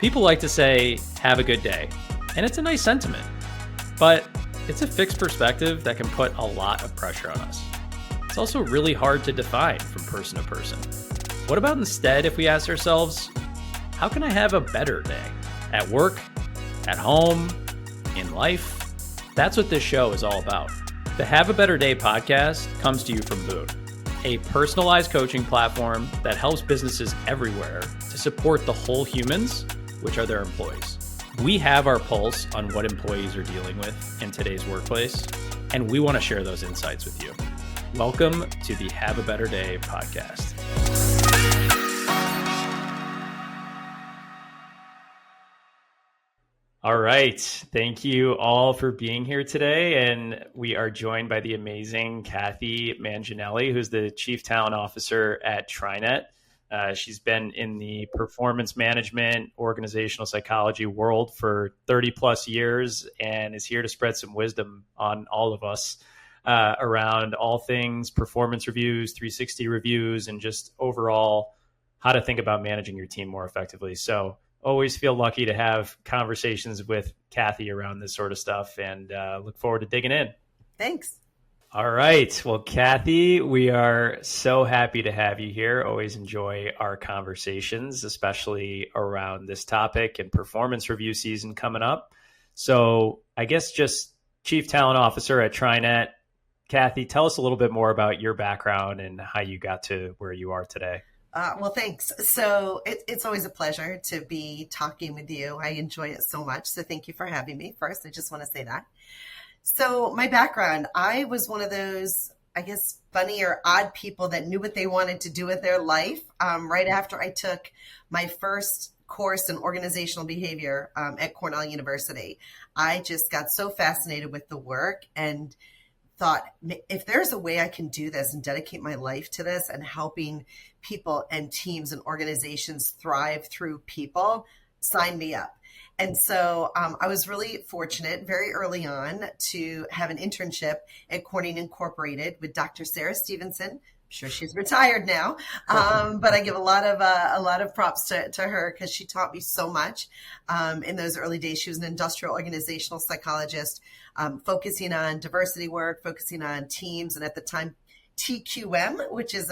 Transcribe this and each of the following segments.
People like to say, have a good day, and it's a nice sentiment, but it's a fixed perspective that can put a lot of pressure on us. It's also really hard to define from person to person. What about instead if we ask ourselves, how can I have a better day? At work, at home, in life? That's what this show is all about. The Have a Better Day podcast comes to you from Boon, a personalized coaching platform that helps businesses everywhere to support the whole humans, which are their employees. We have our pulse on what employees are dealing with in today's workplace, and we want to share those insights with you. Welcome to the Have a Better Day podcast. All right. Thank you all for being here today. And we are joined by the amazing Cathy Manginelli, who's the Chief Talent Officer at TriNet. She's been in the performance management, organizational psychology world for 30 plus years and is here to spread some wisdom on all of us around all things performance reviews, 360 reviews, and just overall how to think about managing your team more effectively. So always feel lucky to have conversations with Cathy around this sort of stuff and look forward to digging in. Thanks. All right. Well, Cathy, we are so happy to have you here. Always enjoy our conversations, especially around this topic and performance review season coming up. So I guess just Chief Talent Officer at TriNet, Cathy, tell us a little bit more about your background and how you got to where you are today. Well, thanks. So it's always a pleasure to be talking with you. I enjoy it so much. So thank you for having me. First, I just want to say that. So my background, I was one of those, I guess, funny or odd people that knew what they wanted to do with their life. Right after I took my first course in organizational behavior at Cornell University, I just got so fascinated with the work and thought, if there's a way I can do this and dedicate my life to this and helping people and teams and organizations thrive through people, sign me up. And so I was really fortunate very early on to have an internship at Corning Incorporated with Dr. Sarah Stevenson. I'm sure she's retired now, but I give a lot of props to her because she taught me so much in those early days. She was an industrial organizational psychologist, focusing on diversity work, focusing on teams, and at the time, TQM, which is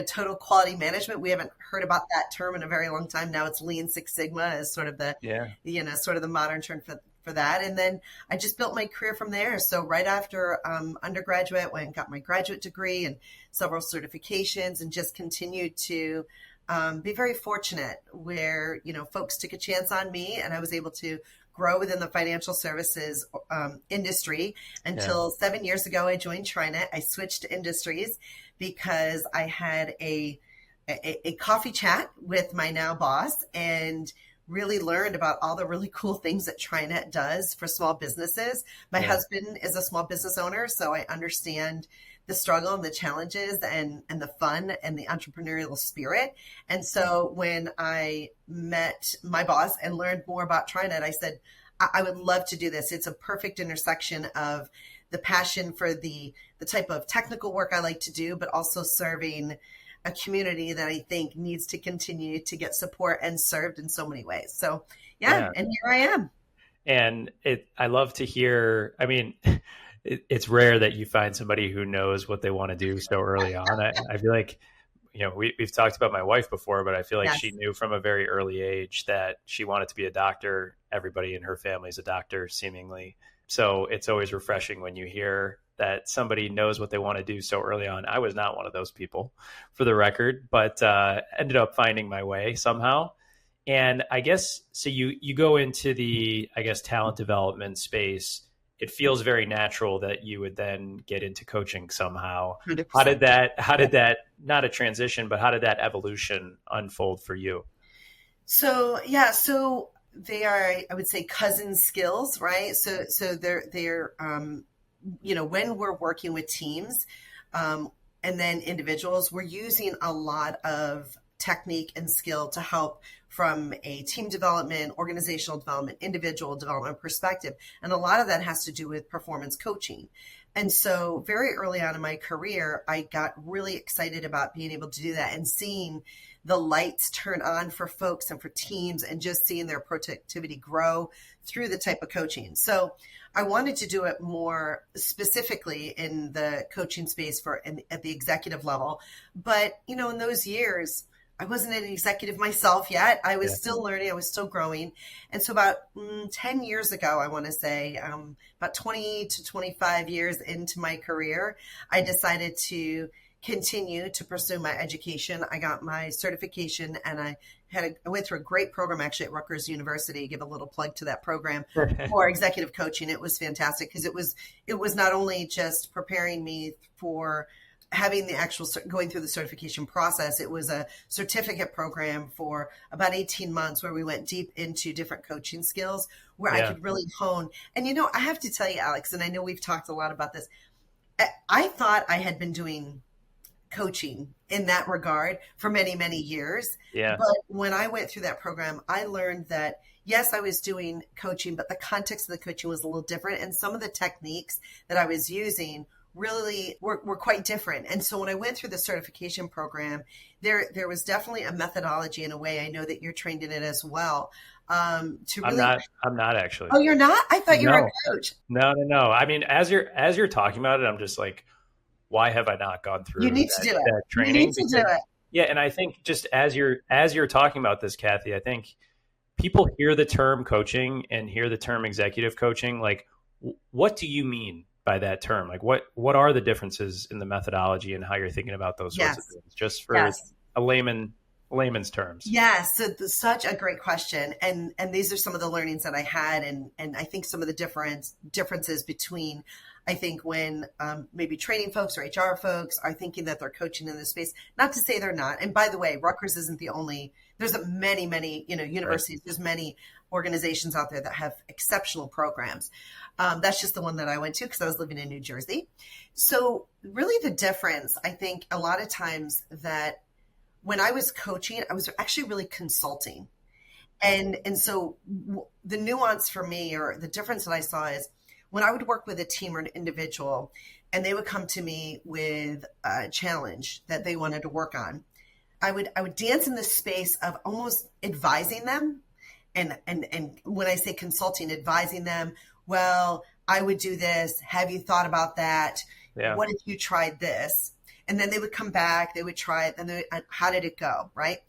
total quality management. We haven't heard about that term in a very long time. Now it's Lean Six Sigma as sort of the modern term for that. And then I just built my career from there. So right after undergraduate, went and got my graduate degree and several certifications, and just continued to be very fortunate where folks took a chance on me, and I was able to grow within the financial services industry until 7 years ago. I joined TriNet. I switched to industries because I had a coffee chat with my now boss and really learned about all the really cool things that TriNet does for small businesses. My husband is a small business owner, so I understand the struggle and the challenges and the fun and the entrepreneurial spirit. And so when I met my boss and learned more about TriNet, I said, I would love to do this. It's a perfect intersection of the passion for the type of technical work I like to do, but also serving a community that I think needs to continue to get support and served in so many ways. So and here I am. And I love to hear, it's rare that you find somebody who knows what they want to do so early on. I feel like, we've talked about my wife before, but I feel like she knew from a very early age that she wanted to be a doctor. Everybody in her family is a doctor, seemingly. So it's always refreshing when you hear that somebody knows what they want to do so early on. I was not one of those people, for the record, but ended up finding my way somehow. And I guess, so you go into the, talent development space. It feels very natural that you would then get into coaching somehow. 100%. How did that, not a transition, but how did that evolution unfold for you? So they are, I would say, cousin skills, right? So they're when we're working with teams and then individuals, we're using a lot of technique and skill to help from a team development, organizational development, individual development perspective. And a lot of that has to do with performance coaching. And so very early on in my career, I got really excited about being able to do that and seeing the lights turn on for folks and for teams, and just seeing their productivity grow through the type of coaching. So I wanted to do it more specifically in the coaching space at the executive level. But, in those years, I wasn't an executive myself yet. I was still learning. I was still growing. And so about 10 years ago, I want to say, about 20 to 25 years into my career, I decided to continue to pursue my education. I got my certification, and I went through a great program actually at Rutgers University. Give a little plug to that program for executive coaching. It was fantastic because it was not only just preparing me for having the actual going through the certification process. It was a certificate program for about 18 months where we went deep into different coaching skills where I could really hone. And, I have to tell you, Alex, and I know we've talked a lot about this. I thought I had been doing coaching in that regard for many, many years. Yeah. But when I went through that program, I learned that, yes, I was doing coaching, but the context of the coaching was a little different. And some of the techniques that I was using really were quite different. And so when I went through the certification program, there was definitely a methodology in a way. I know that you're trained in it as well. I'm not actually. Oh, you're not? I thought you were a coach. No. I mean, as you're talking about it, I'm just like, why have I not gone through you need to do it. That training? You need to do it. Yeah. And I think just as you're talking about this, Cathy, I think people hear the term coaching and hear the term executive coaching. Like, what do you mean by that term? Like, what are the differences in the methodology and how you're thinking about those sorts of things, just for a layman's terms? Yes. So such a great question. And these are some of the learnings that I had. And I think some of the differences between, I think when maybe training folks or HR folks are thinking that they're coaching in this space, not to say they're not. And by the way, Rutgers isn't the only, there's many, universities, there's many organizations out there that have exceptional programs. That's just the one that I went to because I was living in New Jersey. So really the difference, I think a lot of times that when I was coaching, I was actually really consulting. And so the nuance for me, or the difference that I saw, is when I would work with a team or an individual and they would come to me with a challenge that they wanted to work on, I would dance in the space of almost advising them. And when I say consulting, advising them, well, I would do this. Have you thought about that? Yeah. What if you tried this? And then they would come back, they would try it, and how did it go, right?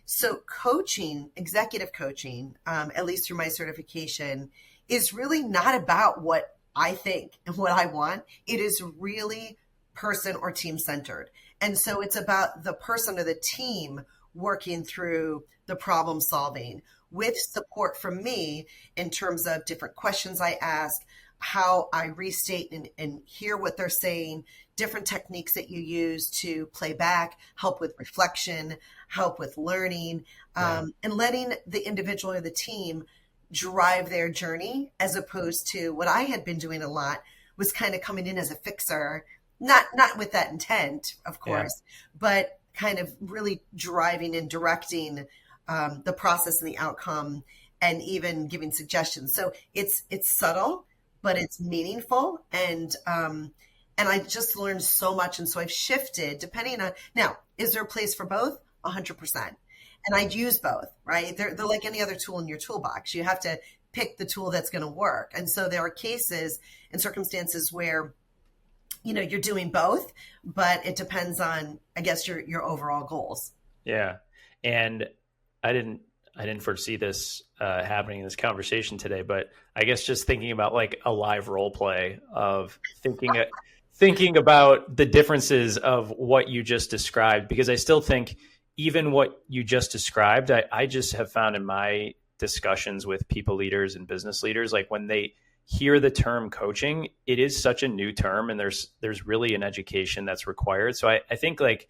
So coaching, executive coaching, at least through my certification, is really not about what I think and what I want. It is really person or team centered. And so it's about the person or the team working through the problem solving with support from me in terms of different questions I ask, how I restate and hear what they're saying, different techniques that you use to play back, help with reflection, help with learning, and letting the individual or the team drive their journey, as opposed to what I had been doing a lot was kind of coming in as a fixer, not with that intent, of course, but kind of really driving and directing the process and the outcome, and even giving suggestions. So it's subtle, but it's meaningful. And I just learned so much. And so I've shifted depending on, now, is there a place for both? 100%. And I'd use both, right? They're like any other tool in your toolbox. You have to pick the tool that's going to work. And so there are cases and circumstances where, you're doing both, but it depends on, I guess, your overall goals. Yeah. And I didn't foresee this happening in this conversation today, but I guess just thinking about like a live role play of thinking about the differences of what you just described, because I still think even what you just described, I just have found in my discussions with people leaders and business leaders, like when they hear the term coaching, it is such a new term, and there's really an education that's required. So I think, like,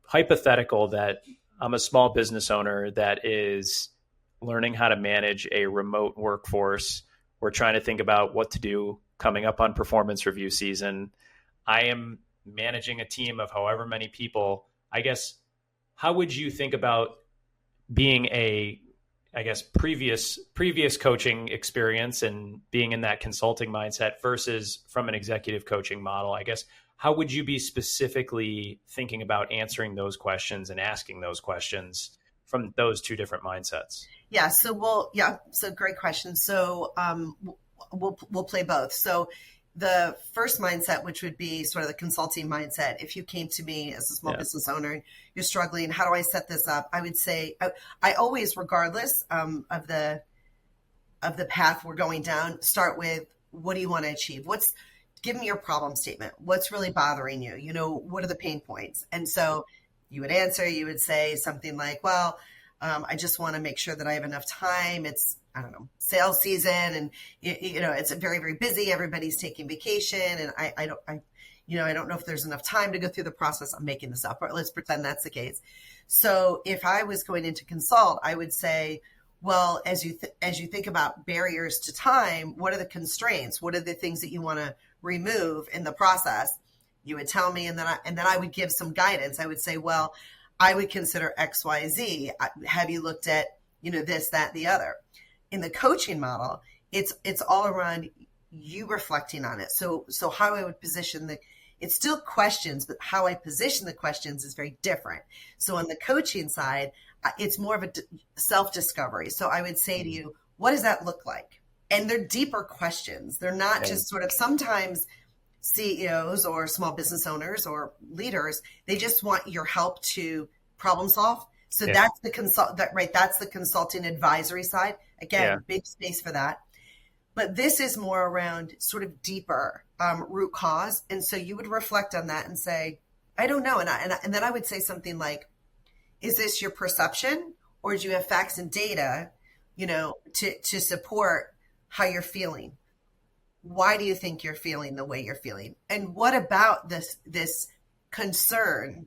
hypothetical that I'm a small business owner that is learning how to manage a remote workforce. We're trying to think about what to do coming up on performance review season. I am managing a team of however many people. I guess, how would you think about being previous coaching experience and being in that consulting mindset versus from an executive coaching model? I guess, how would you be specifically thinking about answering those questions and asking those questions from those two different mindsets? Yeah. So great question. So we'll play both. So the first mindset, which would be sort of the consulting mindset, if you came to me as a small business owner and you're struggling, how do I set this up? I would say I always, regardless of the path we're going down, start with, what do you want to achieve? Give me your problem statement. What's really bothering you? What are the pain points? And so you would say something like, well, I just want to make sure that I have enough time. It's, I don't know, sales season, and it's very, very busy. Everybody's taking vacation, and I don't know if there's enough time to go through the process. I'm making this up, but let's pretend that's the case. So if I was going into consult, I would say, well, as you think about barriers to time, what are the constraints? What are the things that you want to remove in the process? You would tell me, and then I would give some guidance. I would say, well, I would consider X, Y, Z. Have you looked at, this, that, the other? In the coaching model, it's all around you reflecting on it. So how I would position it's still questions, but how I position the questions is very different. So on the coaching side, it's more of a self-discovery. So I would say to you, what does that look like? And they're deeper questions. They're not just sort of, sometimes CEOs or small business owners or leaders, they just want your help to problem solve. So that's that's the consulting advisory side. Again, big space for that. But this is more around sort of deeper root cause. And so you would reflect on that and say, I don't know. And then I would say something like, is this your perception, or do you have facts and data, to support how you're feeling? Why do you think you're feeling the way you're feeling? And what about this concern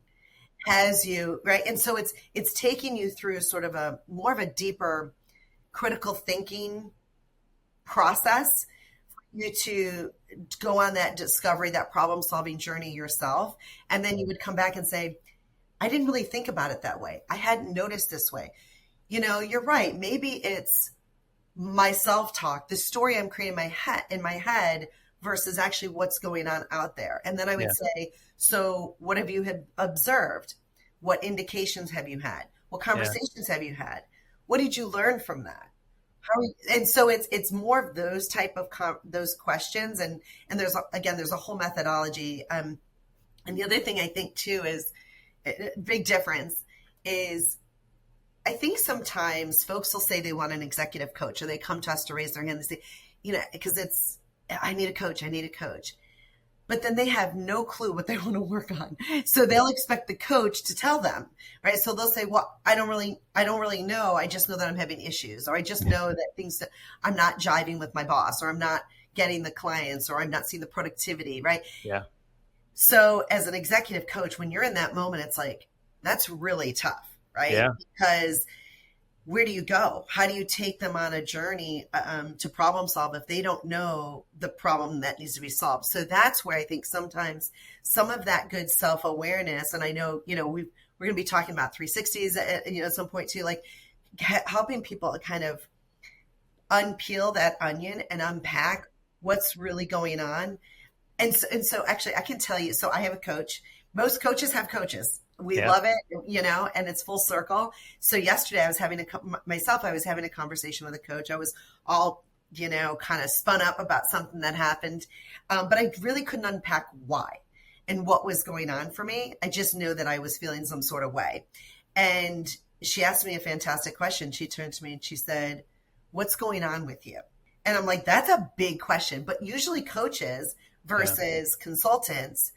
has you, right? And so it's taking you through sort of a more of a deeper critical thinking process for you to go on that discovery, that problem solving journey yourself. And then you would come back and say, I didn't really think about it that way. I hadn't noticed this way. You're right. Maybe it's my self-talk, the story I'm creating in my head versus actually what's going on out there. And then I would say, so what have you observed? What indications have you had? What conversations have you had? What did you learn from that? And so it's more of those type of those questions. And there's a whole methodology. And the other thing I think too is a big difference is, I think sometimes folks will say they want an executive coach, or they come to us to raise their hand and say, because I need a coach. But then they have no clue what they want to work on. So they'll expect the coach to tell them, right? So they'll say, well, I don't really know. I just know that I'm having issues, or I just know that I'm not jiving with my boss, or I'm not getting the clients, or I'm not seeing the productivity, right? Yeah. So as an executive coach, when you're in that moment, it's like, that's really tough. Right? Yeah. Because where do you go? How do you take them on a journey to problem solve if they don't know the problem that needs to be solved? So that's where I think sometimes some of that good self-awareness, and I know, we're going to be talking about 360s at some point too, like helping people kind of unpeel that onion and unpack what's really going on. And so actually I can tell you, so I have a coach. Most coaches have coaches. We love it, and it's full circle. So yesterday I was having a conversation with a coach. I was all, kind of spun up about something that happened. But I really couldn't unpack why and what was going on for me. I just knew that I was feeling some sort of way. And she asked me a fantastic question. She turned to me and she said, what's going on with you? And I'm like, that's a big question. But usually coaches versus consultants,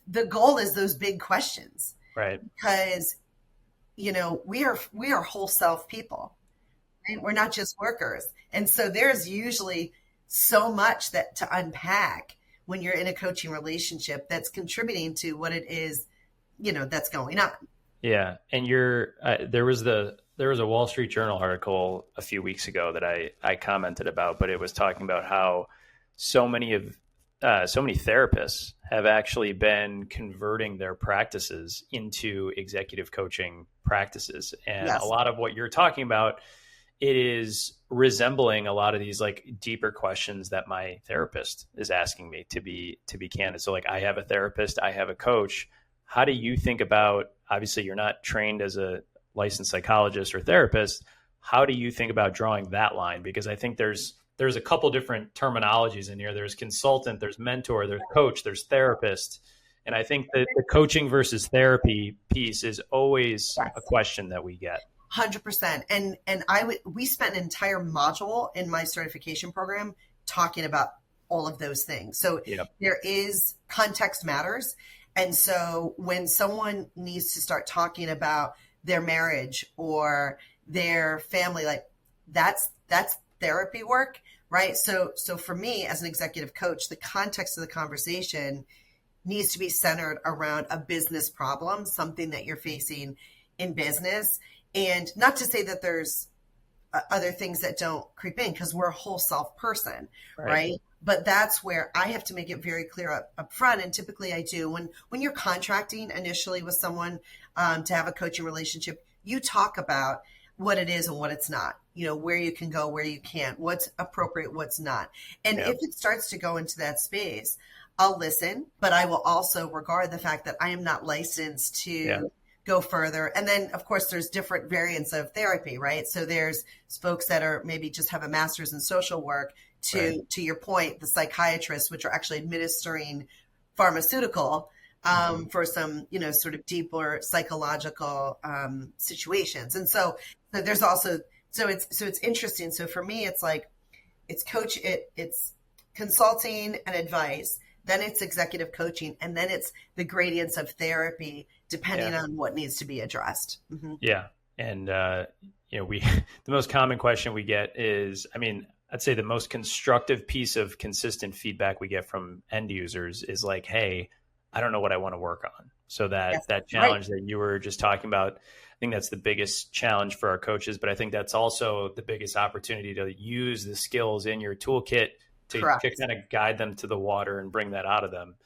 the goal is those big questions, right? Because, we are whole self people, right? We're not just workers. And so there's usually so much that to unpack when you're in a coaching relationship that's contributing to what it is, that's going on. Yeah. And there was a Wall Street Journal article a few weeks ago that I commented about, but it was talking about how so many therapists have actually been converting their practices into executive coaching practices. And a lot of what you're talking about it is resembling a lot of these like deeper questions that my therapist is asking me, to be candid. So like, I have a therapist, I have a coach. How do you think about, obviously you're not trained as a licensed psychologist or therapist. How do you think about drawing that line? Because I think there's a couple different terminologies in here. There's consultant, there's mentor, there's coach, there's therapist. And I think that the coaching versus therapy piece is always a question that we get. 100%. And we spent an entire module in my certification program talking about all of those things. So there is context matters. And so when someone needs to start talking about their marriage or their family, like that's therapy work, right? So for me as an executive coach, the context of the conversation needs to be centered around a business problem, something that you're facing in business. And not to say that there's other things that don't creep in, because we're a whole self person, right? But that's where I have to make it very clear up front. And typically I do when you're contracting initially with someone to have a coaching relationship, you talk about what it is and what it's not, where you can go, where you can't, what's appropriate, what's not. And if it starts to go into that space, I'll listen, but I will also regard the fact that I am not licensed to go further. And then of course there's different variants of therapy, right? So there's folks that are maybe just have a master's in social work to your point, the psychiatrists, which are actually administering pharmaceutical for some, sort of deeper psychological situations. And so there's also, it's interesting. So for me, it's like, it's consulting and advice, then it's executive coaching, and then it's the gradients of therapy, depending on what needs to be addressed. Mm-hmm. Yeah. And, the most common question we get is, I'd say the most constructive piece of consistent feedback we get from end users is like, hey, I don't know what I want to work on. So that challenge that you were just talking about, I think that's the biggest challenge for our coaches, but I think that's also the biggest opportunity to use the skills in your toolkit to kind of guide them to the water and bring that out of them.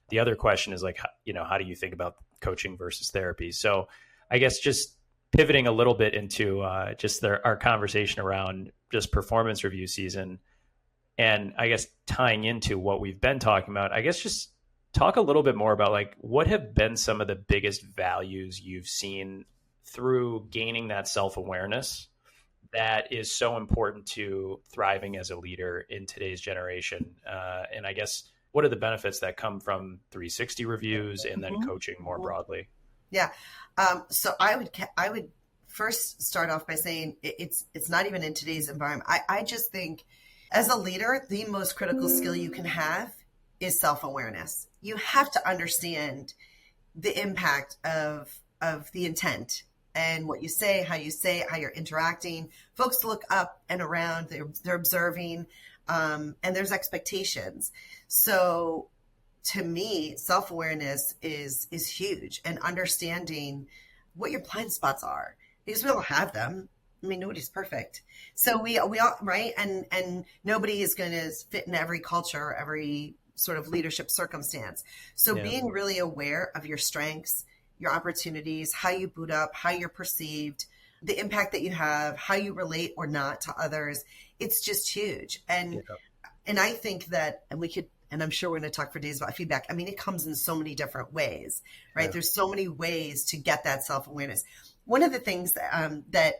The other question is like, how do you think about coaching versus therapy? So I guess just pivoting a little bit into our conversation around just performance review season, and I guess tying into what we've been talking about, I guess just talk a little bit more about like, what have been some of the biggest values you've seen through gaining that self-awareness that is so important to thriving as a leader in today's generation. And I guess, what are the benefits that come from 360 reviews and then coaching more broadly? Yeah. So I would first start off by saying it's not even in today's environment. I just think as a leader, the most critical skill you can have is self-awareness. You have to understand the impact of the intent and what you say, how you're interacting. Folks look up and around, they're observing, and there's expectations. So to me, self-awareness is huge, and understanding what your blind spots are, because we all have them. Nobody's perfect. So we all, right. And nobody is going to fit in every culture, every sort of leadership circumstance. So being really aware of your strengths, your opportunities, how you boot up, how you're perceived, the impact that you have, how you relate or not to others, it's just huge. And I think that, and I'm sure we're going to talk for days about feedback. It comes in so many different ways, right? Yeah. There's so many ways to get that self-awareness. One of the things that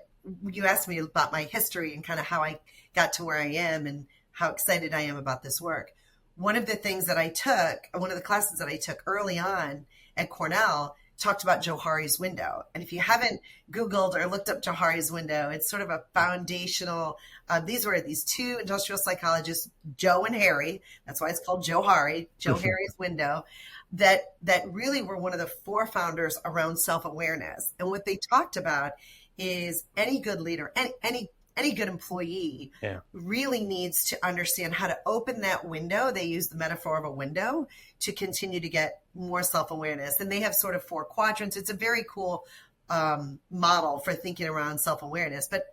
you asked me about my history and kind of how I got to where I am and how excited I am about this work. One of the things that I took, one of the classes that I took early on at Cornell, talked about Johari's window. And if you haven't Googled or looked up Johari's window, it's sort of a foundational, these were these two industrial psychologists, Joe and Harry, that's why it's called Johari, Harry's window, that really were one of the forefounders around self-awareness. And what they talked about is any good leader, any good employee really needs to understand how to open that window. They use the metaphor of a window to continue to get more self-awareness. And they have sort of 4 quadrants. It's a very cool model for thinking around self-awareness. But,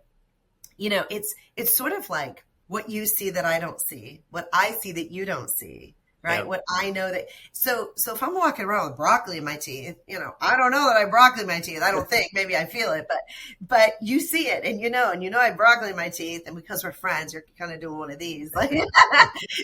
it's sort of like what you see that I don't see, what I see that you don't see, right? Yeah. What I know that, so if I'm walking around with broccoli in my teeth, I don't know that I have broccoli in my teeth. I don't think, maybe I feel it, but you see it and I have broccoli in my teeth, and because we're friends, you're kind of doing one of these, like,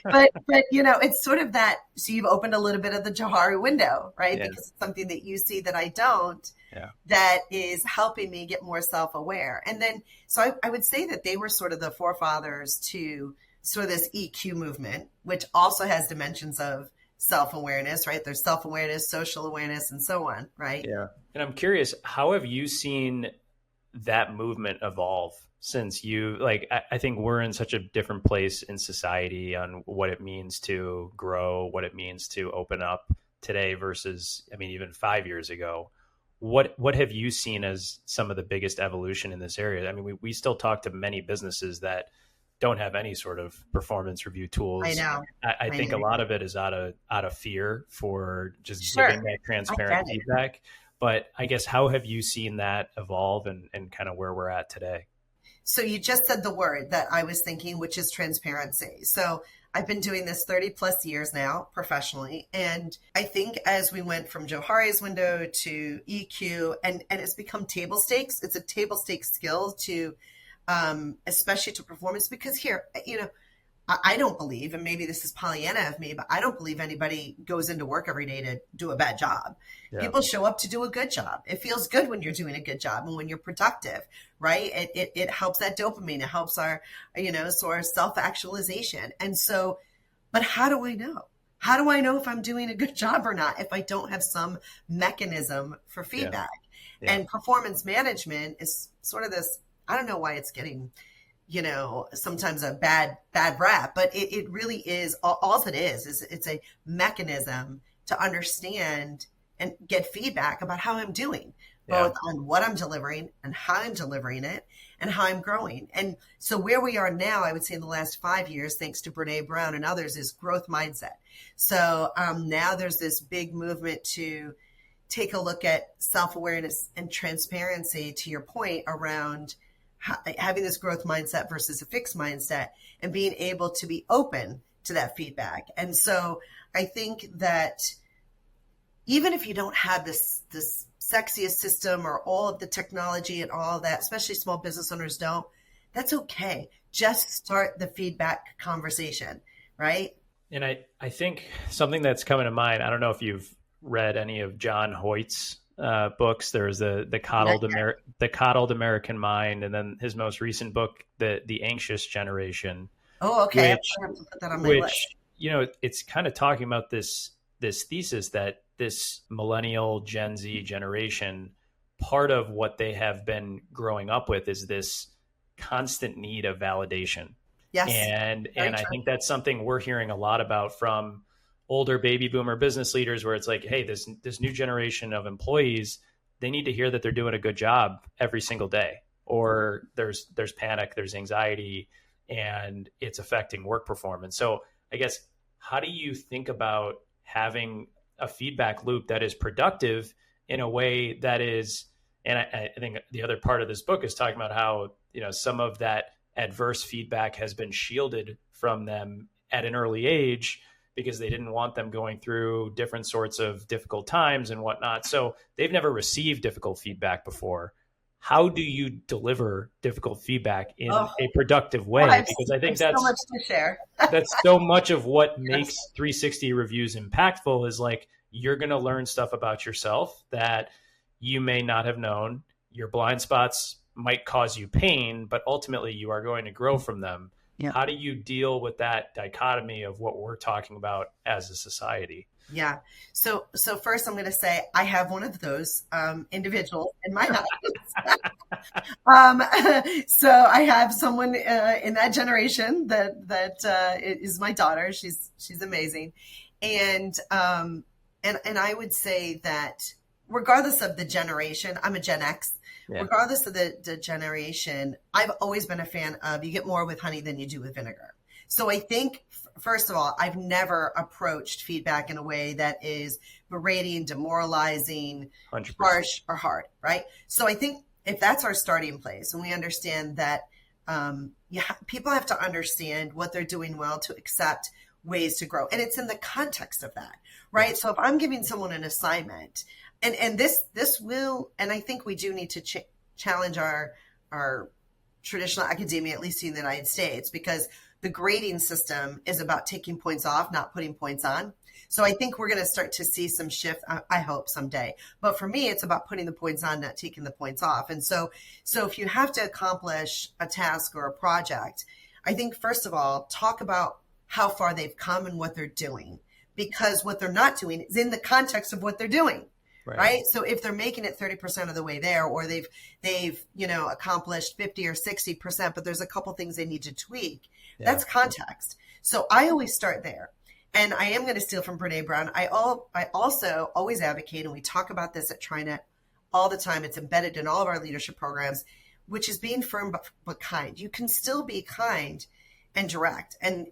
but it's sort of that. So you've opened a little bit of the Johari window, right? Yeah. Because it's something that you see that I don't, Yeah. that is helping me get more self-aware. And then, so I would say that they were sort of the forefathers to sort of this EQ movement, which also has dimensions of self-awareness, right? There's self-awareness, social awareness, and so on, right? Yeah. And I'm curious, how have you seen that movement evolve since I think we're in such a different place in society on what it means to grow, what it means to open up today versus, even 5 years ago. What have you seen as some of the biggest evolution in this area? We still talk to many businesses that don't have any sort of performance review tools. I know. I think a lot of it is out of fear for just Sure. giving that transparent feedback. But I guess, how have you seen that evolve and kind of where we're at today? So you just said the word that I was thinking, which is transparency. So I've been doing this 30 plus years now professionally. And I think as we went from Johari's window to EQ, and it's become table stakes, it's a table stakes skill to, especially to performance, because here, I don't believe, and maybe this is Pollyanna of me, but I don't believe anybody goes into work every day to do a bad job. Yeah. People show up to do a good job. It feels good when you're doing a good job and when you're productive, right? It helps that dopamine. It helps our, so our self-actualization. And so, but how do I know? How do I know if I'm doing a good job or not if I don't have some mechanism for feedback? Yeah. And performance management is sort of this, I don't know why it's getting sometimes a bad rap, but it really is, all it is it's a mechanism to understand and get feedback about how I'm doing, both on what I'm delivering and how I'm delivering it and how I'm growing. And so where we are now, I would say in the last 5 years, thanks to Brene Brown and others, is growth mindset. So now there's this big movement to take a look at self-awareness and transparency, to your point, around having this growth mindset versus a fixed mindset, and being able to be open to that feedback. And so I think that even if you don't have this sexiest system or all of the technology and all of that, especially small business owners don't, that's okay. Just start the feedback conversation, right? And I think something that's coming to mind, I don't know if you've read any of John Hoyt's books. There's the coddled American mind, and then his most recent book, the Anxious Generation. Oh, okay. I have to put that on my list. It's kind of talking about this thesis that this millennial Gen Z generation, part of what they have been growing up with is this constant need of validation. Yes. And I think that's something we're hearing a lot about from older baby boomer business leaders, where it's like, hey, this new generation of employees, they need to hear that they're doing a good job every single day, or there's panic, there's anxiety, and it's affecting work performance. So I guess, how do you think about having a feedback loop that is productive in a way that is, and I think the other part of this book is talking about how, some of that adverse feedback has been shielded from them at an early age, because they didn't want them going through different sorts of difficult times and whatnot. So they've never received difficult feedback before. How do you deliver difficult feedback in a productive way? Because I think that's so much to share. That's so much of what makes 360 reviews impactful, is like, you're going to learn stuff about yourself that you may not have known. Your blind spots might cause you pain, but ultimately you are going to grow from them. Yeah. How do you deal with that dichotomy of what we're talking about as a society? Yeah. So first I'm going to say I have one of those individuals in my house. So I have someone in that generation that is my daughter. She's amazing. And I would say that regardless of the generation, I'm a Gen X. Yeah. Regardless of the generation, I've always been a fan of, you get more with honey than you do with vinegar. So I think, first of all, I've never approached feedback in a way that is berating, demoralizing, 100%. Harsh, or hard, right? So I think if that's our starting place, and we understand that people have to understand what they're doing well to accept ways to grow. And it's in the context of that, right? So if I'm giving someone an assignment, and this will, and I think we do need to challenge our traditional academia, at least in the United States, because the grading system is about taking points off, not putting points on. So I think we're going to start to see some shift, I hope someday. But for me, it's about putting the points on, not taking the points off. And so if you have to accomplish a task or a project, I think, first of all, talk about how far they've come and what they're doing, because what they're not doing is in the context of what they're doing. Right. So if they're making it 30% of the way there, or they've, accomplished 50 or 60%, but there's a couple things they need to tweak, that's context. So I always start there. And I am going to steal from Brene Brown. I also always advocate, and we talk about this at TriNet all the time. It's embedded in all of our leadership programs, which is being firm but kind. You can still be kind and direct. And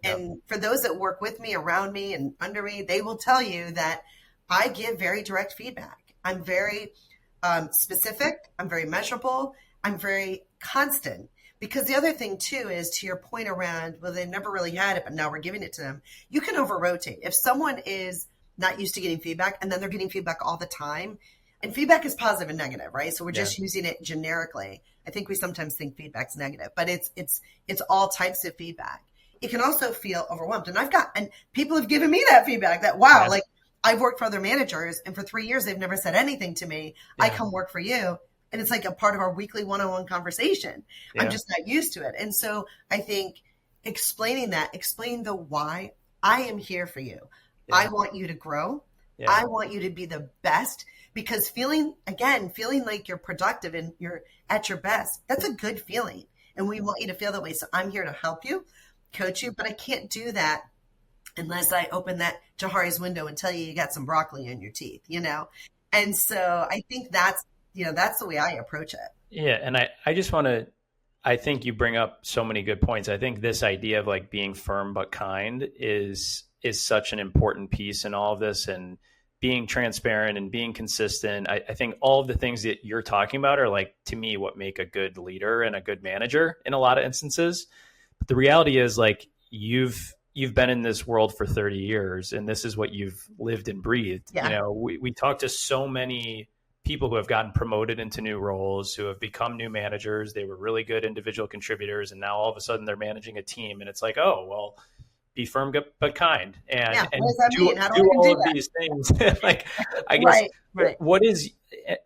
for those that work with me, around me, and under me, they will tell you that I give very direct feedback. I'm very specific. I'm very measurable. I'm very constant. Because the other thing, too, is to your point around, well, they never really had it, but now we're giving it to them. You can over-rotate. If someone is not used to getting feedback, and then they're getting feedback all the time, and feedback is positive and negative, right? So we're just using it generically. I think we sometimes think feedback's negative, but it's all types of feedback. It can also feel overwhelmed. And people have given me that feedback that, wow, like I've worked for other managers, and for 3 years, they've never said anything to me. I come work for you. And it's like a part of our weekly one-on-one conversation. I'm just not used to it. And so I think explain the why. I am here for you. I want you to grow. I want you to be the best, because feeling like you're productive and you're at your best, that's a good feeling. And we want you to feel that way. So I'm here to help you, coach you, but I can't do that unless I open that Jahari's window and tell you got some broccoli in your teeth, And so I think that's the way I approach it. Yeah. And I think you bring up so many good points. I think this idea of like being firm but kind is such an important piece in all of this, and being transparent and being consistent. I think all of the things that you're talking about are, like, to me, what make a good leader and a good manager in a lot of instances. But the reality is, like, you've been in this world for 30 years, and this is what you've lived and breathed. We talk to so many people who have gotten promoted into new roles, who have become new managers. They were really good individual contributors, and now all of a sudden they're managing a team. And it's like, oh, well, be firm but kind, and do all of these things. Like, I guess what is,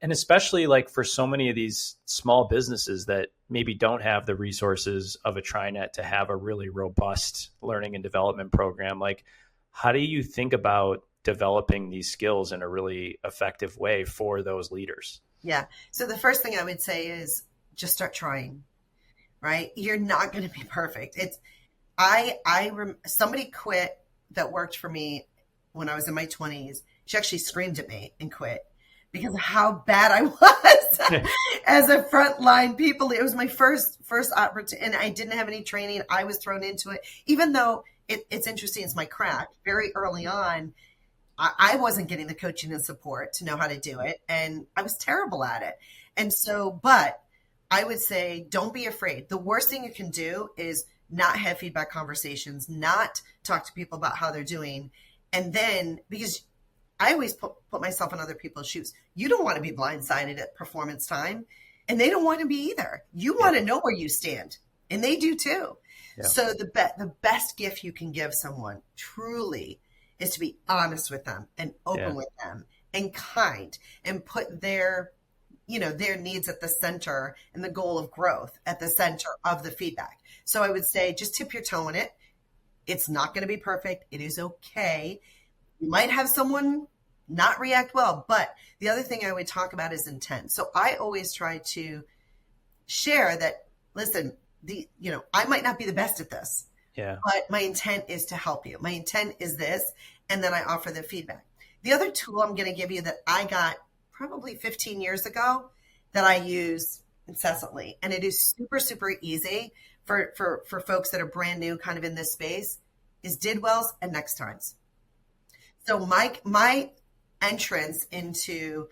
and especially like for so many of these small businesses that maybe don't have the resources of a TriNet to have a really robust learning and development program, like, how do you think about developing these skills in a really effective way for those leaders? Yeah. So the first thing I would say is just start trying, right? You're not going to be perfect. Somebody quit that worked for me when I was in my 20s. She actually screamed at me and quit because of how bad I was as a frontline people. It was my first opportunity, and I didn't have any training. I was thrown into it, even though it's interesting. It's my craft. Very early on, I wasn't getting the coaching and support to know how to do it, and I was terrible at it. And so, but I would say, don't be afraid. The worst thing you can do is not have feedback conversations, not talk to people about how they're doing. And then, because I always put myself in other people's shoes. You don't want to be blindsided at performance time, and they don't want to be either. You want to know where you stand, and they do too. Yeah. So the best gift you can give someone truly is to be honest with them and open with them and kind, and put their needs at the center and the goal of growth at the center of the feedback. So I would say, just tip your toe in it. It's not going to be perfect. It is okay. You might have someone not react well, but the other thing I would talk about is intent. So I always try to share that, listen, I might not be the best at this, but my intent is to help you. My intent is this. And then I offer the feedback. The other tool I'm going to give you that I got probably 15 years ago that I use incessantly, and it is super, super easy for folks that are brand new kind of in this space, is did wells and next times. So my entrance into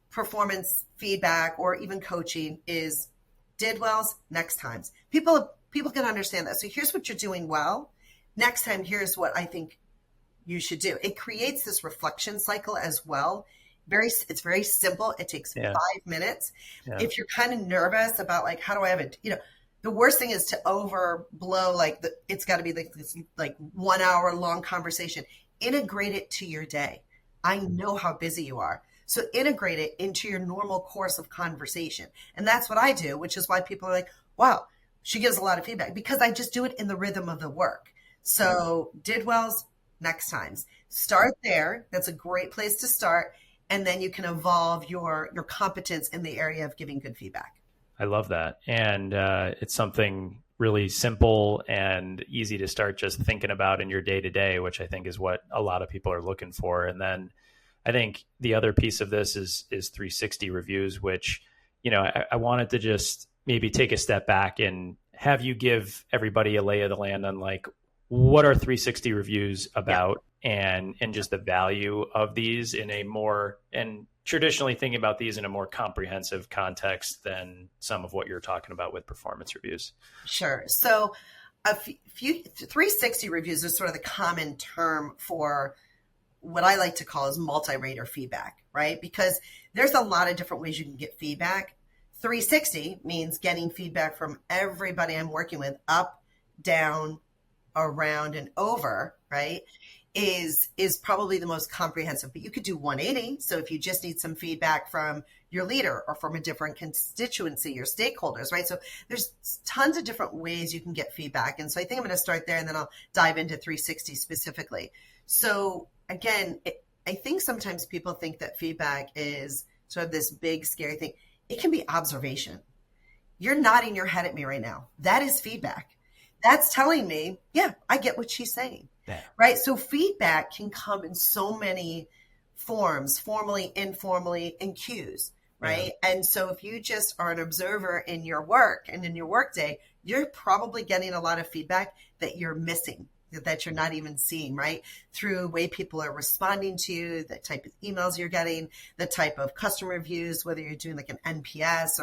performance feedback or even coaching is did wells, next times. People can understand that. So here's what you're doing well. next time, here's what I think you should do. It creates this reflection cycle as well. It's very simple. It takes 5 minutes. Yeah. If you're kind of nervous about like, how do I have it? The worst thing is to overblow, like it's got to be like this like 1 hour long conversation. Integrate it to your day. I know how busy you are. So integrate it into your normal course of conversation. And that's what I do, which is why people are like, wow, she gives a lot of feedback, because I just do it in the rhythm of the work. So did wells, next times. Start there. That's a great place to start. And then you can evolve your competence in the area of giving good feedback. I love that. And it's something really simple and easy to start just thinking about in your day to day, which I think is what a lot of people are looking for. And then I think the other piece of this is 360 reviews, which, I wanted to just maybe take a step back and have you give everybody a lay of the land on like, what are 360 reviews about, and just the value of these in a more, and traditionally thinking about these in a more comprehensive context than some of what you're talking about with performance reviews. Sure. So a few 360 reviews is sort of the common term for what I like to call is multi-rater feedback, right? Because there's a lot of different ways you can get feedback. 360 means getting feedback from everybody I'm working with, up, down, around, and over, right? Is probably the most comprehensive. But you could do 180. So if you just need some feedback from your leader or from a different constituency, your stakeholders, right? So there's tons of different ways you can get feedback. And so I think I'm going to start there, and then I'll dive into 360 specifically. So again, I think sometimes people think that feedback is sort of this big, scary thing. It can be observation. You're nodding your head at me right now. That is feedback. That's telling me, yeah, I get what she's saying. Yeah. Right. So feedback can come in so many forms, formally, informally, and cues. Right. Yeah. And so if you just are an observer in your work and in your workday, you're probably getting a lot of feedback that you're missing, that you're not even seeing, right? Through the way people are responding to you, the type of emails you're getting, the type of customer reviews, whether you're doing like an NPS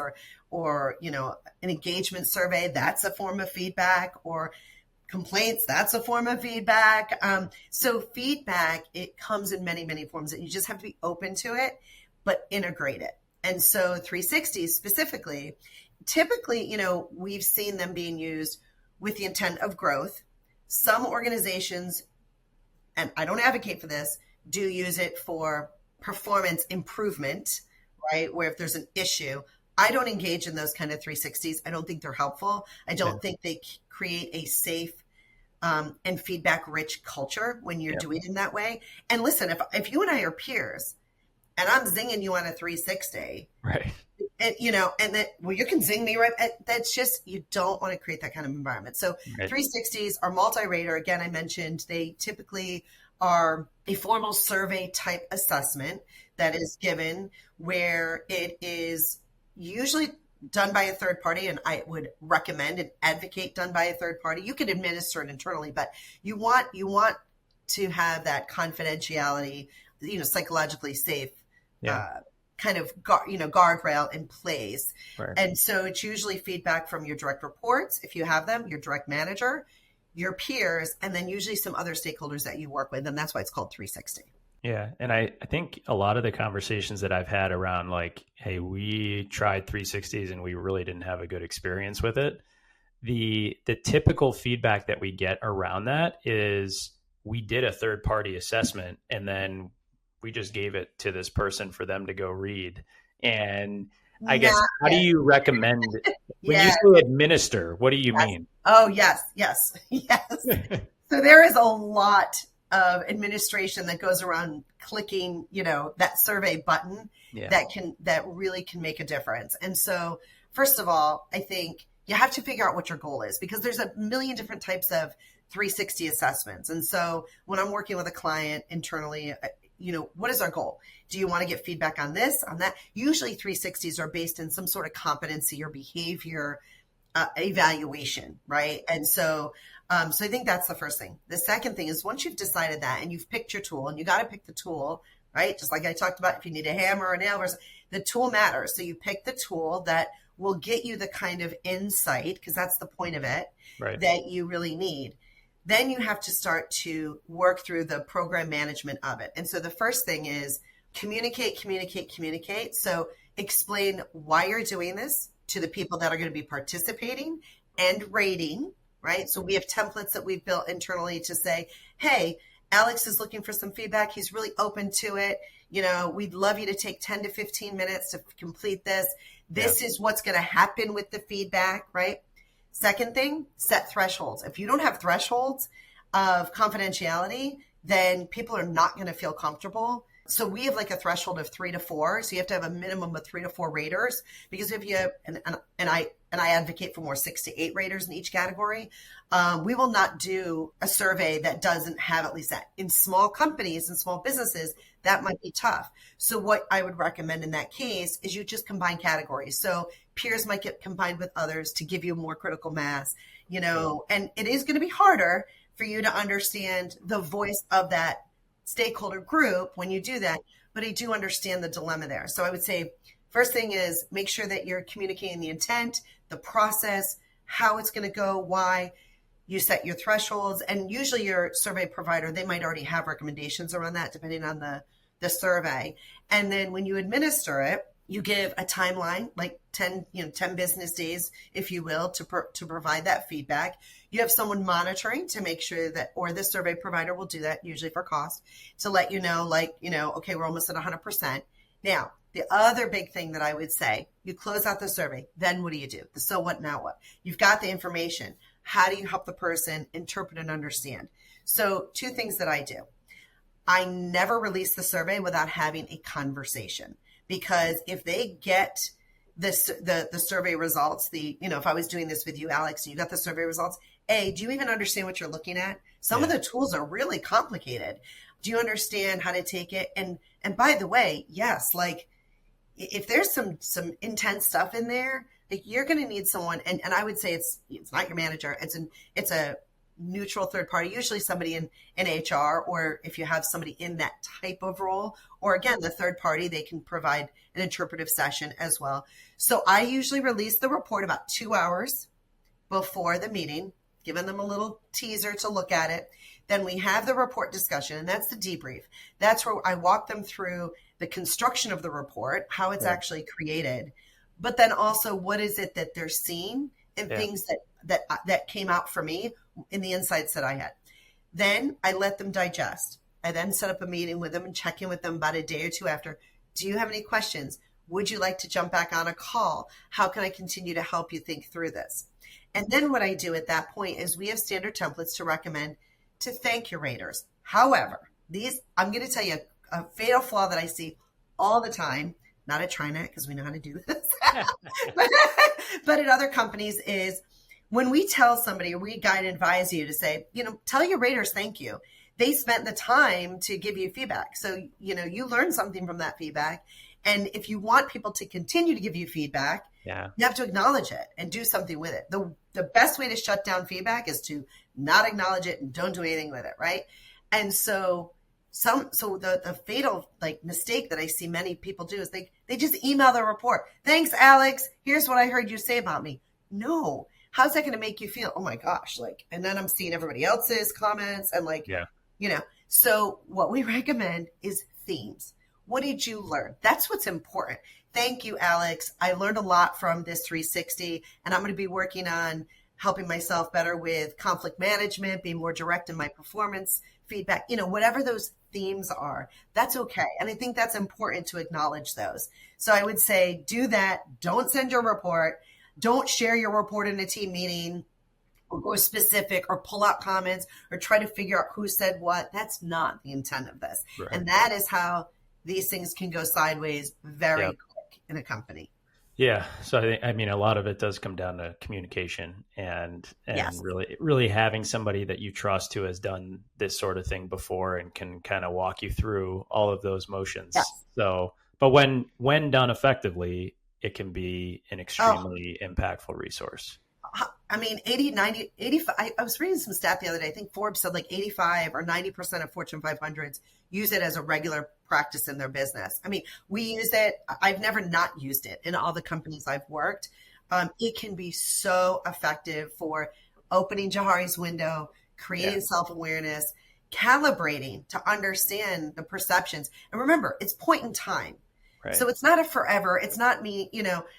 or an engagement survey, that's a form of feedback, or complaints, that's a form of feedback. So feedback, it comes in many, many forms, and you just have to be open to it, but integrate it. And so 360 specifically, typically, we've seen them being used with the intent of growth. Some organizations, and I don't advocate for this, do use it for performance improvement, right? Where if there's an issue, I don't engage in those kind of 360s. I don't think they're helpful. I don't think they create a safe and feedback-rich culture when you're doing it in that way. And listen, if you and I are peers, and I'm zinging you on a 360, right? And you can zing me, right? That's just, you don't want to create that kind of environment. So right. 360s are multi-rater. Again, I mentioned they typically are a formal survey type assessment that is given, where it is usually done by a third party, and I would recommend and advocate done by a third party. You can administer it internally, but you want to have that confidentiality, psychologically safe kind of guardrail in place. Right. And so it's usually feedback from your direct reports, if you have them, your direct manager, your peers, and then usually some other stakeholders that you work with. And that's why it's called 360. Yeah. And I think a lot of the conversations that I've had around like, hey, we tried 360s and we really didn't have a good experience with it. The typical feedback that we get around that is we did a third party assessment and then we just gave it to this person for them to go read. And I guess, how do you recommend when you say administer, what do you mean? Oh, yes. So there is a lot of administration that goes around clicking, that survey button that really can make a difference. And so first of all, I think you have to figure out what your goal is, because there's a million different types of 360 assessments. And so when I'm working with a client internally, what is our goal? Do you want to get feedback on this, on that? Usually 360s are based in some sort of competency or behavior evaluation, right? And so I think that's the first thing. The second thing is, once you've decided that and you've picked your tool, and you got to pick the tool, right? Just like I talked about, if you need a hammer or a nail, the tool matters. So you pick the tool that will get you the kind of insight, because that's the point of it, right, that you really need. Then you have to start to work through the program management of it. And so the first thing is communicate, communicate, communicate. So explain why you're doing this to the people that are going to be participating and rating, right? So we have templates that we've built internally to say, hey, Alex is looking for some feedback. He's really open to it. We'd love you to take 10 to 15 minutes to complete this. This is what's going to happen with the feedback, right? Second thing, set thresholds. If you don't have thresholds of confidentiality, then people are not going to feel comfortable. So we have like a threshold of 3 to 4. So you have to have a minimum of 3 to 4 raters, because if you have, and I advocate for more 6 to 8 raters in each category. We will not do a survey that doesn't have at least that. In small companies and small businesses, that might be tough. So what I would recommend in that case is you just combine categories. So peers might get combined with others to give you more critical mass, and it is going to be harder for you to understand the voice of that stakeholder group when you do that, but I do understand the dilemma there. So I would say, first thing is make sure that you're communicating the intent, the process, how it's going to go, why. You set your thresholds, and usually your survey provider, they might already have recommendations around that depending on the survey. And then when you administer it, you give a timeline, like 10 business days, if you will, to provide that feedback. You have someone monitoring to make sure that, or the survey provider will do that, usually for cost, to let you know, okay, we're almost at 100%. Now, the other big thing that I would say, you close out the survey, then what do you do? The so what, now what? You've got the information. How do you help the person interpret and understand? So 2 things that I do. I never release the survey without having a conversation, because if they get this, the survey results, if I was doing this with you, Alex, and you got the survey results, do you even understand what you're looking at? Some of the tools are really complicated. Do you understand how to take it? And by the way, yes, like if there's some intense stuff in there, like you're going to need someone, and I would say it's not your manager. It's a neutral third party, usually somebody in HR, or if you have somebody in that type of role, or again, the third party, they can provide an interpretive session as well. So I usually release the report about 2 hours before the meeting, giving them a little teaser to look at it. Then we have the report discussion, and that's the debrief. That's where I walk them through the construction of the report, how it's actually created, but then also what is it that they're seeing and things that came out for me in the insights that I had. Then I let them digest. I then set up a meeting with them and check in with them about a day or 2 after. Do you have any questions? Would you like to jump back on a call? How can I continue to help you think through this? And then what I do at that point is we have standard templates to recommend to thank your raters. However, I'm going to tell you a fatal flaw that I see all the time, not at TriNet because we know how to do this, but at other companies, is when we tell somebody or we guide and advise you to say, tell your raters thank you. They spent the time to give you feedback. So, you learned something from that feedback. And if you want people to continue to give you feedback, you have to acknowledge it and do something with it. The best way to shut down feedback is to not acknowledge it and don't do anything with it, right? And so the fatal mistake that I see many people do is they just email their report. Thanks, Alex. Here's what I heard you say about me. No. How's that going to make you feel? Oh my gosh. And then I'm seeing everybody else's comments and so what we recommend is themes. What did you learn? That's what's important. Thank you, Alex. I learned a lot from this 360, and I'm going to be working on helping myself better with conflict management, being more direct in my performance feedback, whatever those themes are, that's okay. And I think that's important to acknowledge those. So I would say do that. Don't send your report. Don't share your report in a team meeting or go specific or pull out comments or try to figure out who said what. That's not the intent of this. Right. And that is how these things can go sideways very quick in a company. Yeah. So I mean, a lot of it does come down to communication and really having somebody that you trust who has done this sort of thing before and can kind of walk you through all of those motions. Yes. So, but when done effectively, it can be an extremely impactful resource. I mean, 80, 90, 85, I was reading some stat the other day. I think Forbes said 85 or 90% of Fortune 500s use it as a regular practice in their business. I mean, we use it. I've never not used it in all the companies I've worked. It can be so effective for opening Jahari's window, creating self-awareness, calibrating to understand the perceptions. And remember, it's point in time. Right. So it's not a forever. It's not me,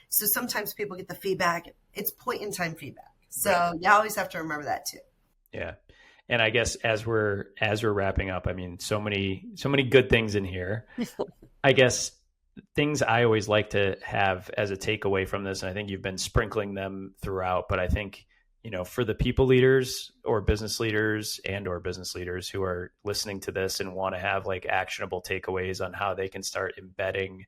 so sometimes people get the feedback. It's point in time feedback. So you always have to remember that too. Yeah. And I guess as we're wrapping up, I mean, so many good things in here. I guess things I always like to have as a takeaway from this, and I think you've been sprinkling them throughout, but I think, for the people leaders or business leaders who are listening to this and want to have like actionable takeaways on how they can start embedding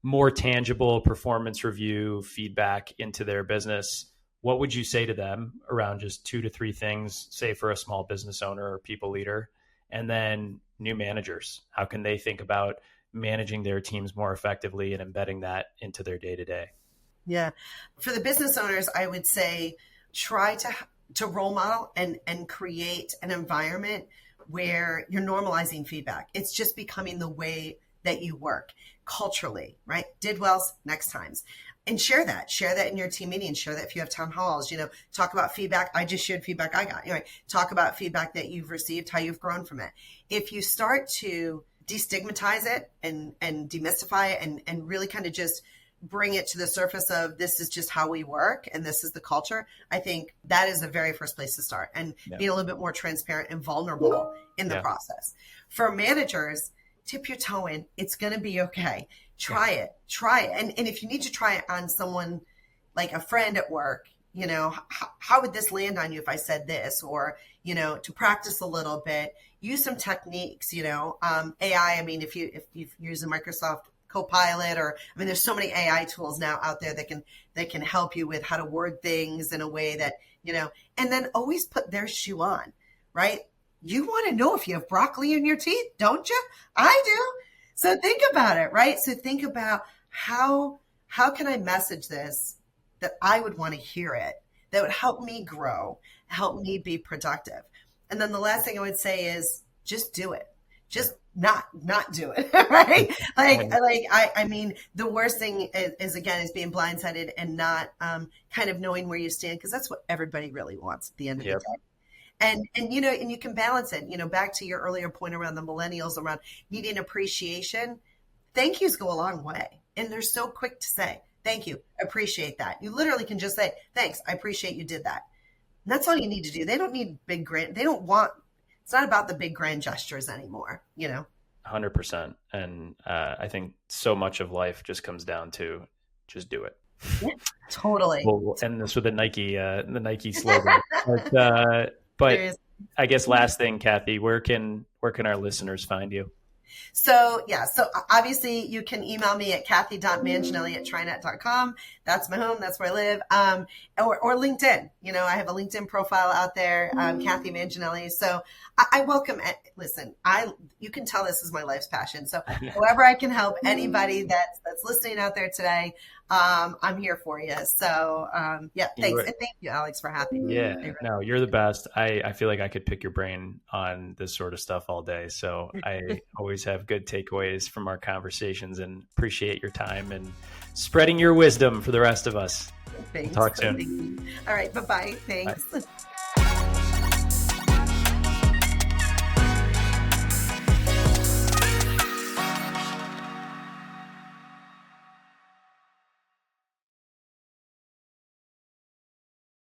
more tangible performance review feedback into their business, what would you say to them around just 2 to 3 things, say for a small business owner or people leader? And then new managers, how can they think about managing their teams more effectively and embedding that into their day-to-day? Yeah. For the business owners, I would say try to role model and create an environment where you're normalizing feedback. It's just becoming the way that you work culturally, right? Did well, next times. And share that in your team meetings, share that if you have town halls, talk about feedback. I just shared feedback I got, talk about feedback that you've received, how you've grown from it. If you start to destigmatize it and demystify it and really kind of just bring it to the surface of this is just how we work and this is the culture, I think that is the very first place to start and be a little bit more transparent and vulnerable in the process. For managers, tip your toe in. It's going to be okay. Try it. And if you need to try it on someone like a friend at work, how would this land on you if I said this? Or, to practice a little bit, use some techniques, AI. I mean, if you use a Microsoft Copilot there's so many AI tools now out there that can help you with how to word things in a way that, and then always put their shoe on, right? You want to know if you have broccoli in your teeth, don't you? I do. So think about it, right? So think about how can I message this that I would want to hear it, that would help me grow, help me be productive. And then the last thing I would say is just do it. Just not do it, right? I mean, the worst thing is being blindsided and not kind of knowing where you stand, because that's what everybody really wants at the end of the day. And you can balance it, back to your earlier point around the millennials, around needing appreciation. Thank yous go a long way. And they're so quick to say, thank you, appreciate that. You literally can just say, thanks, I appreciate you did that. And that's all you need to do. They don't need it's not about the big grand gestures anymore, 100%. And I think so much of life just comes down to just do it. Yeah, totally. We'll end this with the Nike slogan. But I guess last thing, Cathy, where can our listeners find you? So obviously you can email me at Cathy.Manginelli@TriNet.com. That's my home. That's where I live. Or LinkedIn. I have a LinkedIn profile out there, Cathy Manginelli. So I welcome it. Listen, you can tell this is my life's passion. So however I can help anybody that's listening out there today, I'm here for you. So thanks. And thank you, Alex, for having me. Yeah, no, you're the best. I feel like I could pick your brain on this sort of stuff all day. So I always have good takeaways from our conversations and appreciate your time and spreading your wisdom for the rest of us. Thanks. Talk soon. All right. Bye-bye. Thanks. Bye.